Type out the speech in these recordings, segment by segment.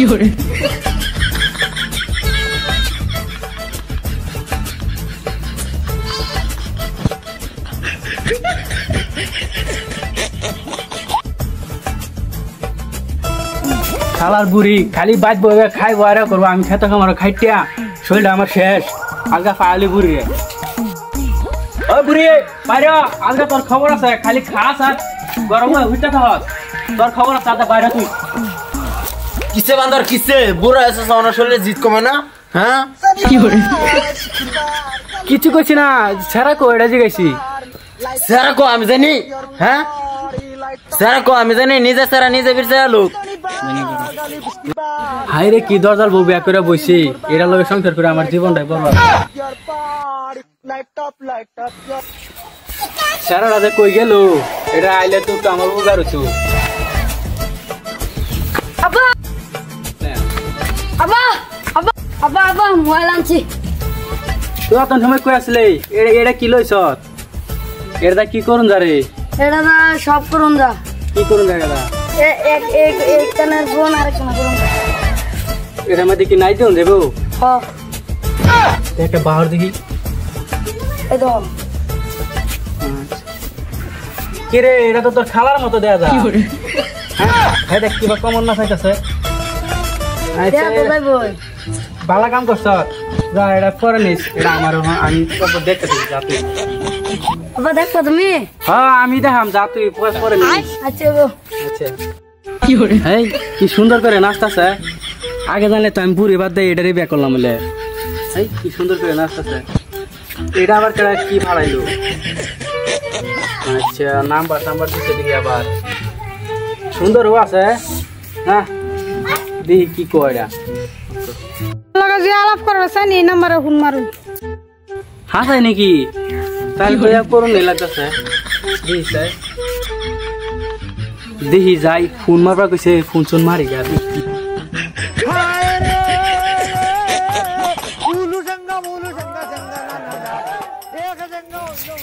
শালার বুড়ি খালি বাদ বইবে খাই বয়রা করবো আমি খেতে আমার খাইটিয়া শরীরটা আমার শেষ আলগা পাইলি বুড়ি ও বুড়ি বাইরে আলগা তোর খবর আছে খালি খাস আর গরম হয়ে উঠতে থাক তোর খবর আছে আদা বাইরে তুই কিসে বান্দর কিসে বুড়া এসে আমার শরীরে জিত কমে না হ্যাঁ কিছু কইছি না সেরা কো এটা জিগাইছি সেরা কো আমি জানি হ্যাঁ সেরা কো আমি জানি নিজে সেরা নিজে বিরছে লোক হাই রে কি দরজাল বউ বিয়া করে বইছি এরা লগে সংসার করে আমার জীবনটাই বরবাদ সারা রাতে কই গেল এটা আইলে তো আমার উগার হইছো আব্বা আব্বা আব্বা আব্বা আব্বা মোবাইল আনছি তো তখন সময় কই আসলে এটা কি লইছ এটা কি করুন যা রে এটা না সব করুন যা কি করুন যা এটা এক কানের ফোন আর কানের করুন যা এটা মধ্যে কি নাই দেন দেবো হ্যাঁ একটা বাহার দেখি এই তো কি রে এটা তো তোর খালার মতো দেয়া যায় হ্যাঁ দেখ কিবা কমন না চাইতেছে দেয়া তো ভাই বই ভালো কাম করছ যা এটা পরে নিস এটা আমার আমি দেখতেছি যা তুই আব্বা দেখো তুমি হ্যাঁ আমি দেখাম যা তুই পরে নিস আচ্ছা গো আচ্ছা এই কি সুন্দর করে নাচতেছে আগে জানলে তো আমি পুরি বাদ দিয়ে এটারই বিয়ে করলাম বলে এই কি সুন্দর করে নাচতেছে এটা আবার কেডা কি ভাড়াইলো আচ্ছা নাম্বার দিতে দেখি আবার সুন্দরও আছে হ্যাঁ দেখি কি কয়টা লাগা যে আলাপ করবে সানি নাম্বারে ফোন মারুন হাসাই নাকি তাহলে তো করুন এই লাগতেছে দেখি যাই ফোন মারবা কইছে ফোন চোন মারি গা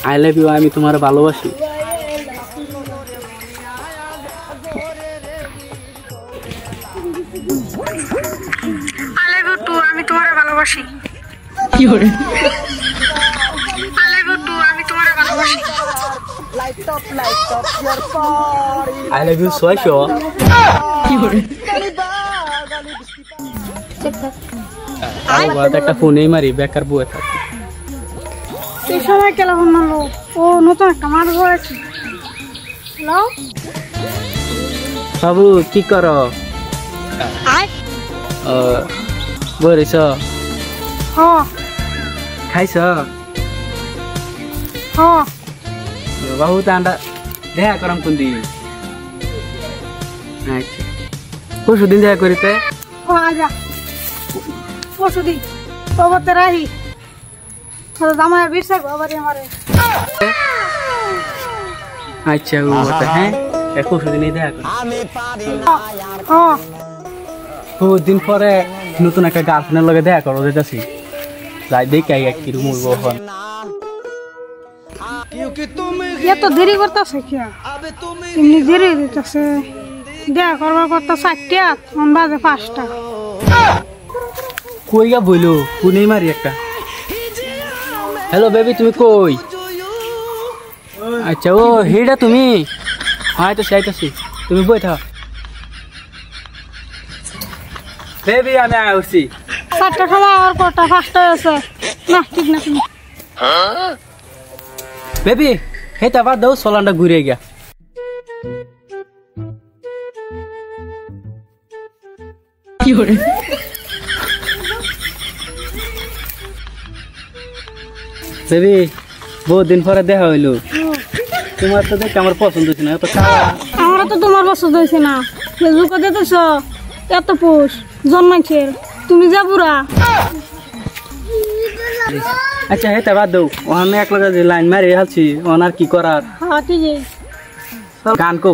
আই লাভ ইউ আমি তোমার ভালোবাসি আই লাভ ইউ টু আমি তোমার ভালোবাসি কি করে আই লাভ ইউ টু আমি তোমার ভালোবাসি আই লাভ ইউ সোয়াশো কি করে একটা ফোনেই মারি বেকার বউয়ে থাকি এই সময় কেলা ফোন মারলো ও নতুন একটা মার হয়েছে হ্যালো বাবু কি করো বলিস হ্যাঁ খাইছ হ্যাঁ বাবু তো আন্ডা দেখা করাম কোন দিন আচ্ছা পরশু দিন দেখা করিতে আজা পরশু দিন বাবাতে রাহি আমার বিরসা বাবারে আমারে আচ্ছা ও হ্যাঁ পরশু দিনই দেখা করি হ্যাঁ বহুত দিন পরে নতুন একটা গার্লফ্রেন্ডের লগে দেখা করো যেতেছি যাই দেখি কি রুম উঠবো এখন এত দেরি করতেছে কি এমনি দেরি দিতেছে দেখা করবার কথা 4টা মন বাজে 5টা কই গা বইলো ফোনেই মারি একটা হ্যালো বেবি তুমি কই আচ্ছা ও হেডা তুমি হ্যাঁ তো চাইতেছি তুমি বই থাক বেবি আমি আসছি 4টা খাওয়া আর কটা 5টা আছে না ঠিক না তুমি বেবি হেটা বাদ দাও সোলানটা ঘুরে গিয়া কি করে বেবি বহুত দিন পরে দেখা হইলো তোমার তো দেখে আমার পছন্দ হচ্ছে না এত আমার তো তোমার পছন্দ হয়েছে না ফেসবুকে দেখেছ এত পোষ জন্মাইছে তুমি যা বুড়া আচ্ছা হেটা বাদ দাও ওখানে এক লগে যে লাইন মারি হালছি ওনার কি করার হ্যাঁ ঠিক গান কো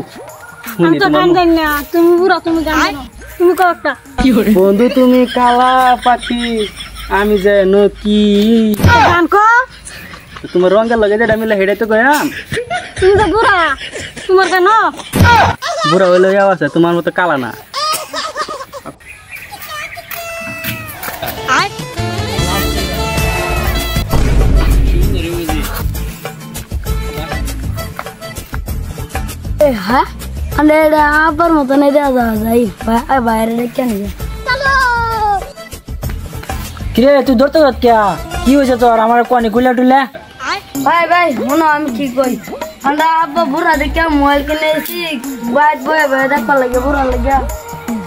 আমি তো গান জানি না তুমি বুড়া তুমি গান জানো তুমি কও একটা বন্ধু তুমি কালা পাখি আমি যেন কি গান কো তোমার রঙের লগে যেটা মিলে হেডাই তো কইরাম তুমি তো বুড়া তোমার গান বুড়া হইলে আছে তোমার মতো কালা না হ্যাঁ আরে আবার মতন দেওয়া যাই বাইরে ডেকে নিয়ে কিরে তুই ধরতে যাত কে কি হয়েছে তোর আমার কোনে কুলা টুলে ভাই ভাই শোনো আমি কি কই আমরা আব্বা বুড়া দেখে মোবাইল কিনে এসি বাইট বয়ে বয়ে দেখবার লাগে বুড়া লাগে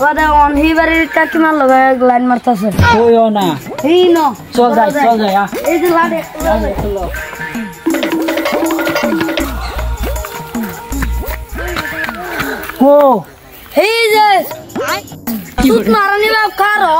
ওদের অনহি বাড়ির কাকিমার লগে লাইন মারতেছে ওইও না এই ন চল যাই এই যে লাড়ে ও এই যে তুই মারানি বাপ কারো